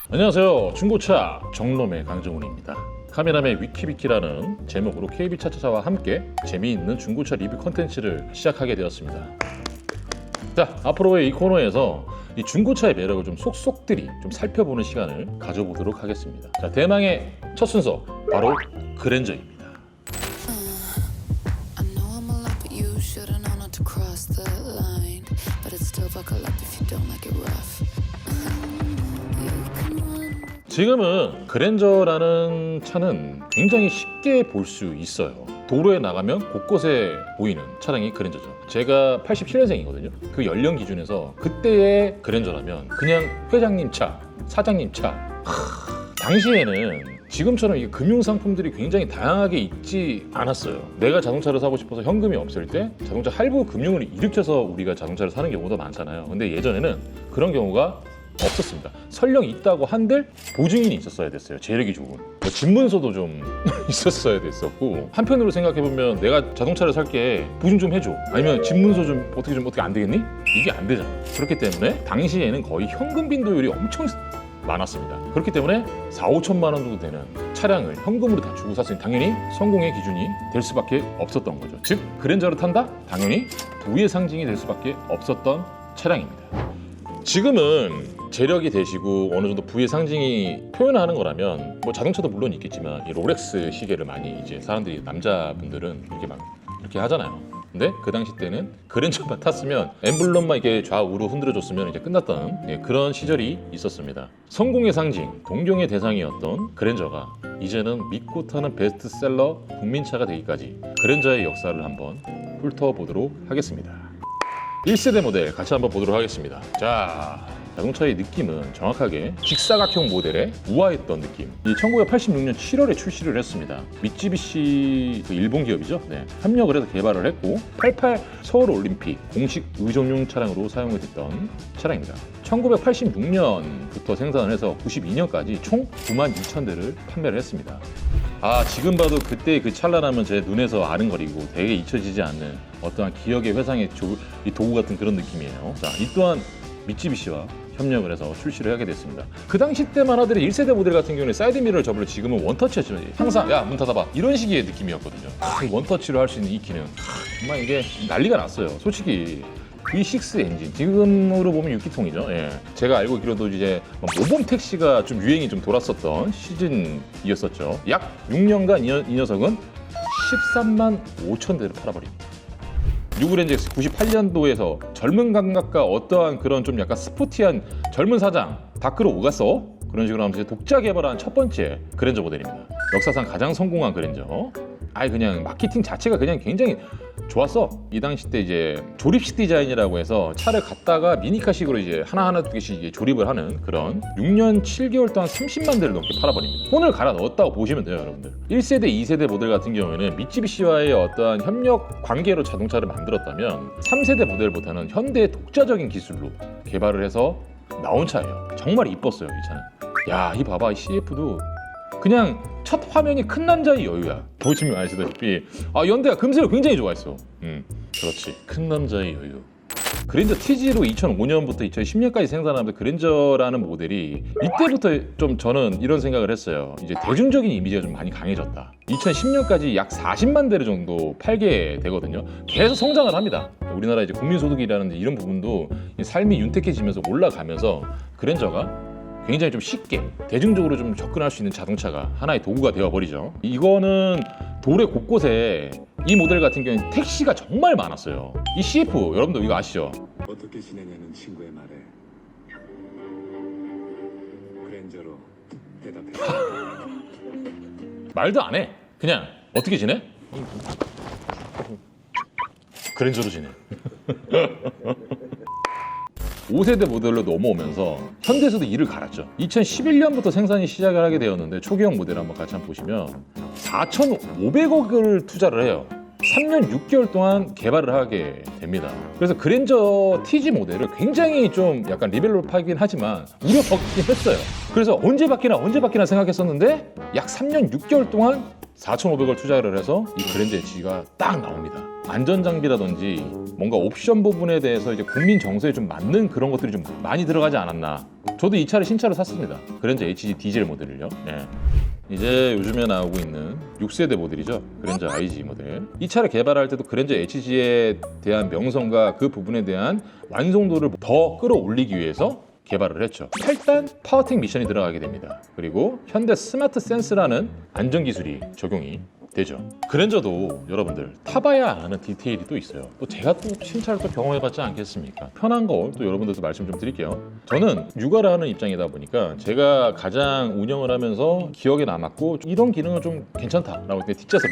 안녕하세요. 중고차 정놈의 강정훈입니다. 카메라맨 위키비키라는 제목으로 KB차차차와 함께 재미있는 중고차 리뷰 컨텐츠를 시작하게 되었습니다. 자, 앞으로의 이 코너에서 이 중고차의 매력을 좀 속속들이 좀 살펴보는 시간을 가져보도록 하겠습니다. 자, 대망의 첫 순서 바로 그랜저입니다. I know I'm a lot, but you should've known not to cross the line. But it's still buckle up if you don't like it rough. You can run. 지금은 그랜저라는 차는 굉장히 쉽게 볼 수 있어요. 도로에 나가면 곳곳에 보이는 차량이 그랜저죠. 제가 87년생이거든요. 그 연령 기준에서 그때의 그랜저라면 그냥 회장님 차, 사장님 차. 당시에는 지금처럼 이게 금융상품들이 굉장히 다양하게 있지 않았어요. 내가 자동차를 사고 싶어서 현금이 없을 때 자동차 할부 금융을 일으켜서 우리가 자동차를 사는 경우도 많잖아요. 근데 예전에는 그런 경우가 없었습니다. 설령 있다고 한들 보증인이 있었어야 됐어요. 재력이 좋은. 집문서도 좀 있었어야 됐었고, 한편으로 생각해보면 내가 자동차를 살게 보증 좀 해줘, 아니면 집문서 좀 어떻게 안 되겠니? 이게 안 되잖아. 그렇기 때문에 당시에는 거의 현금 빈도율이 엄청 많았습니다. 그렇기 때문에 4, 5천만 원 정도 되는 차량을 현금으로 다 주고 샀으니 당연히 성공의 기준이 될 수밖에 없었던 거죠. 즉 그랜저를 탄다? 당연히 부의 상징이 될 수밖에 없었던 차량입니다. 지금은 재력이 되시고 어느 정도 부의 상징이 표현하는 거라면 뭐 자동차도 물론 있겠지만 이 롤렉스 시계를 많이 이제 사람들이, 남자분들은 이렇게 막 이렇게 하잖아요. 근데 그 당시 때는 그랜저만 탔으면 엠블럼만 이렇게 좌우로 흔들어줬으면 이제 끝났던 그런 시절이 있었습니다. 성공의 상징, 동경의 대상이었던 그랜저가 이제는 믿고 타는 베스트셀러 국민차가 되기까지 그랜저의 역사를 한번 훑어보도록 하겠습니다. 1세대 모델 같이 한번 보도록 하겠습니다. 자, 자동차의 느낌은 정확하게 직사각형 모델의 우아했던 느낌. 이 1986년 7월에 출시를 했습니다. 미쯔비시 일본 기업이죠. 네, 협력을 해서 개발을 했고 88 서울올림픽 공식 의정용 차량으로 사용이 됐던 차량입니다. 1986년부터 생산을 해서 92년까지 총 92,000대를 판매를 했습니다. 아, 지금 봐도 그때 그 찬란함은 제 눈에서 아른거리고 되게 잊혀지지 않는 어떠한 기억의 회상의 이 도구 같은 그런 느낌이에요. 자, 이 또한 미쯔비시와 협력을 해서 출시를 하게 됐습니다. 그 당시 때만 하더라도 1세대 모델 같은 경우는 사이드미러를 접을 지금은 원터치였죠. 항상 야, 문 닫아봐, 이런 식의 느낌이었거든요. 원터치로 할 수 있는 이 기능, 정말 이게 난리가 났어요. 솔직히 V6 엔진, 지금으로 보면 6기통이죠. 예. 제가 알고 있기로도 이제 모범 택시가 좀 유행이 좀 돌았었던 시즌이었었죠. 약 6년간 이 녀석은 13만 5천 대를 팔아버립니다. 뉴그랜저 X 98년도에서 젊은 감각과 어떠한 그런 좀 약간 스포티한 젊은 사장 다 끌어오갔어. 그런 식으로 하면서 독자 개발한 첫 번째 그랜저 모델입니다. 역사상 가장 성공한 그랜저. 아예 그냥 마케팅 자체가 그냥 굉장히 좋았어. 이 당시 때 이제 조립식 디자인이라고 해서 차를 갖다가 미니카식으로 이제 하나하나 두 개씩 이제 조립을 하는 그런 6년 7개월 동안 30만 대를 넘게 팔아버립니다. 혼을 갈아 넣었다고 보시면 돼요, 여러분들. 1세대, 2세대 모델 같은 경우에는 미쯔비시와의 어떠한 협력 관계로 자동차를 만들었다면 3세대 모델보다는 현대의 독자적인 기술로 개발을 해서 나온 차예요. 정말 이뻤어요, 이 차는. 야, 이 봐봐, 이 CF도 그냥 첫 화면이 큰 남자의 여유야. 보시면 아시다시피 연대가 금색을 굉장히 좋아했어. 그렇지, 큰 남자의 여유. 그랜저 TG로 2005년부터 2010년까지 생산하면서 그랜저라는 모델이 이때부터 좀 저는 이런 생각을 했어요. 이제 대중적인 이미지가 좀 많이 강해졌다. 2010년까지 약 40만 대를 정도 팔게 되거든요. 계속 성장을 합니다. 우리나라 이제 국민소득이라는 이런 부분도 삶이 윤택해지면서 올라가면서 그랜저가 굉장히 좀 쉽게 대중적으로 좀 접근할 수 있는 자동차가 하나의 도구가 되어버리죠. 이거는 도로 곳곳에 이 모델 같은 경우는 택시가 정말 많았어요. 이 CF 여러분들 이거 아시죠? 어떻게 지내냐는 친구의 말에 그랜저로 대답해. 말도 안 해. 그냥 어떻게 지내? 그랜저로 지내. 5세대 모델로 넘어오면서 현대에서도 이를 갈았죠. 2011년부터 생산이 시작을 하게 되었는데 초기형 모델 한번 같이 한번 보시면 4,500억을 투자를 해요. 3년 6개월 동안 개발을 하게 됩니다. 그래서 그랜저 TG 모델을 굉장히 좀 약간 리벨로파긴 하지만 우려먹긴 했어요. 그래서 언제 바뀌나 생각했었는데 약 3년 6개월 동안 4,500을 투자를 해서 이 그랜저 엣지가 딱 나옵니다. 안전장비라든지 뭔가 옵션 부분에 대해서 이제 국민 정서에 좀 맞는 그런 것들이 좀 많이 들어가지 않았나. 저도 이 차를 신차로 샀습니다. 그랜저 HG 디젤 모델을요. 네. 이제 요즘에 나오고 있는 6세대 모델이죠. 그랜저 IG 모델. 이 차를 개발할 때도 그랜저 HG에 대한 명성과 그 부분에 대한 완성도를 더 끌어올리기 위해서 개발을 했죠. 8단 파워텍 미션이 들어가게 됩니다. 그리고 현대 스마트 센스라는 안전 기술이 적용이 되죠. 그랜저도 여러분들 타봐야 아는 디테일이 또 있어요. 또 제가 또 신차를 또 경험해봤지 않겠습니까? 편한 거 또 여러분들도 말씀 좀 드릴게요. 저는 육아를 하는 입장이다 보니까 제가 가장 운영을 하면서 기억에 남았고 이런 기능은 좀 괜찮다라고 할 때 뒷좌석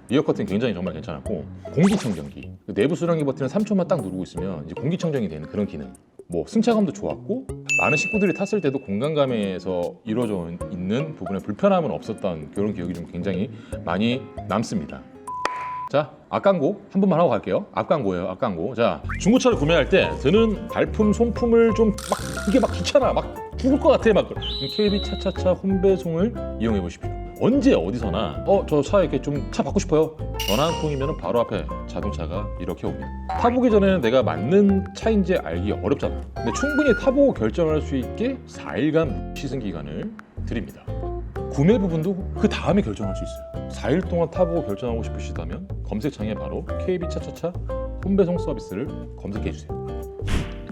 리어 커튼 굉장히 정말 괜찮았고, 공기청정기 내부 수량기 버튼을 3초만 딱 누르고 있으면 이제 공기청정이 되는 그런 기능. 뭐 승차감도 좋았고, 많은 식구들이 탔을 때도 공간감에서 이루어져 있는 부분에 불편함은 없었던 그런 기억이 좀 굉장히 많이 남습니다. 자, 앞광고 한 번만 하고 갈게요. 앞광고예요, 앞광고. 자, 중고차를 구매할 때 드는 발품, 손품을 좀 막 이게 막 귀찮아, 막 죽을 것 같아, 막. KB 차차차 홈배송을 이용해 보십시오. 언제 어디서나 저 차 이렇게 좀 차 바꾸고 싶어요. 전화 한 통이면 바로 앞에 자동차가 이렇게 옵니다. 타보기 전에는 내가 맞는 차인지 알기 어렵잖아. 근데 충분히 타보고 결정할 수 있게 4일간 시승 기간을 드립니다. 구매 부분도 그 다음에 결정할 수 있어요. 4일 동안 타보고 결정하고 싶으시다면 검색창에 바로 KB 차차차 홈배송 서비스를 검색해 주세요.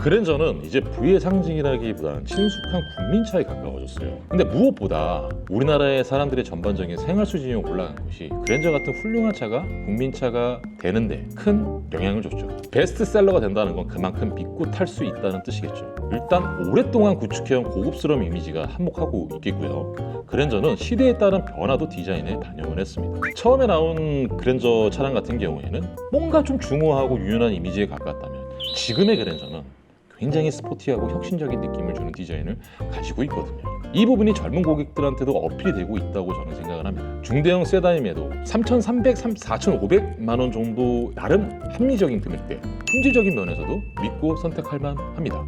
그랜저는 이제 부의 상징이라기보다는 친숙한 국민차에 가까워졌어요. 근데 무엇보다 우리나라의 사람들의 전반적인 생활 수준이 올라간 것이 그랜저 같은 훌륭한 차가 국민차가 되는데 큰 영향을 줬죠. 베스트셀러가 된다는 건 그만큼 믿고 탈 수 있다는 뜻이겠죠. 일단 오랫동안 구축해온 고급스러운 이미지가 한몫하고 있겠고요. 그랜저는 시대에 따른 변화도 디자인에 반영을 했습니다. 처음에 나온 그랜저 차량 같은 경우에는 뭔가 좀 중후하고 유연한 이미지에 가깝다면, 지금의 그랜저는 굉장히 스포티하고 혁신적인 느낌을 주는 디자인을 가지고 있거든요. 이 부분이 젊은 고객들한테도 어필이 되고 있다고 저는 생각을 합니다. 중대형 세단임에도 3,300, 4,500만 원 정도 나름 합리적인 금액대, 품질적인 면에서도 믿고 선택할 만합니다.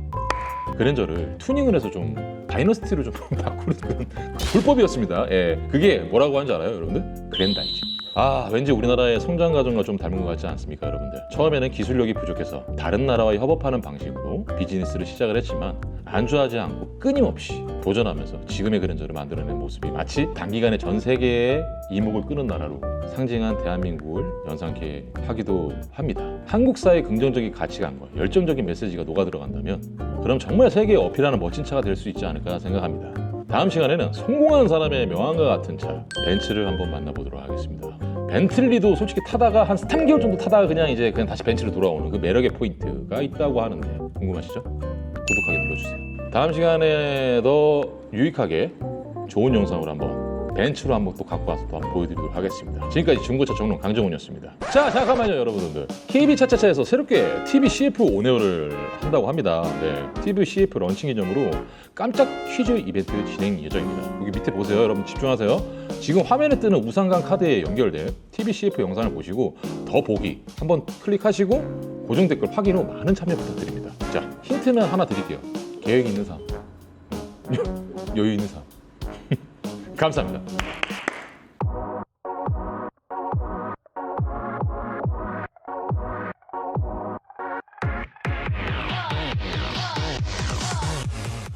그랜저를 튜닝을 해서 좀 다이너스티로 좀 바꾸는 그런 불법이었습니다. 예, 그게 뭐라고 하는지 알아요, 여러분들? 그랜다이즘. 왠지 우리나라의 성장 과정과 좀 닮은 것 같지 않습니까, 여러분들? 처음에는 기술력이 부족해서 다른 나라와 협업하는 방식으로 비즈니스를 시작을 했지만 안주하지 않고 끊임없이 도전하면서 지금의 그랜저를 만들어낸 모습이 마치 단기간에 전 세계의 이목을 끄는 나라로 상징한 대한민국을 연상케 하기도 합니다. 한국 사회의 긍정적인 가치관과 열정적인 메시지가 녹아 들어간다면 그럼 정말 세계에 어필하는 멋진 차가 될 수 있지 않을까 생각합니다. 다음 시간에는 성공한 사람의 명함과 같은 차, 벤츠를 한번 만나보도록 하겠습니다. 벤틀리도 솔직히 타다가 한 3개월 정도 타다가 그냥 다시 벤츠로 돌아오는 그 매력의 포인트가 있다고 하는데 궁금하시죠? 구독하기 눌러주세요. 다음 시간에 더 유익하게 좋은 영상으로 한번 벤츠로 한번 또 갖고 와서 또 한번 보여드리도록 하겠습니다. 지금까지 중고차 정론 강정훈이었습니다. 자, 잠깐만요, 여러분들. KB 차차차에서 새롭게 TV CF 온에어를 한다고 합니다. 네, TV CF 런칭 기념으로 깜짝 퀴즈 이벤트 진행 예정입니다. 여기 밑에 보세요, 여러분 집중하세요. 지금 화면에 뜨는 우상강 카드에 연결된 TV CF 영상을 보시고 더 보기 한번 클릭하시고 고정 댓글 확인 후 많은 참여 부탁드립니다. 자, 힌트는 하나 드릴게요. 계획 있는 사람, 여유 있는 사람. 감사합니다.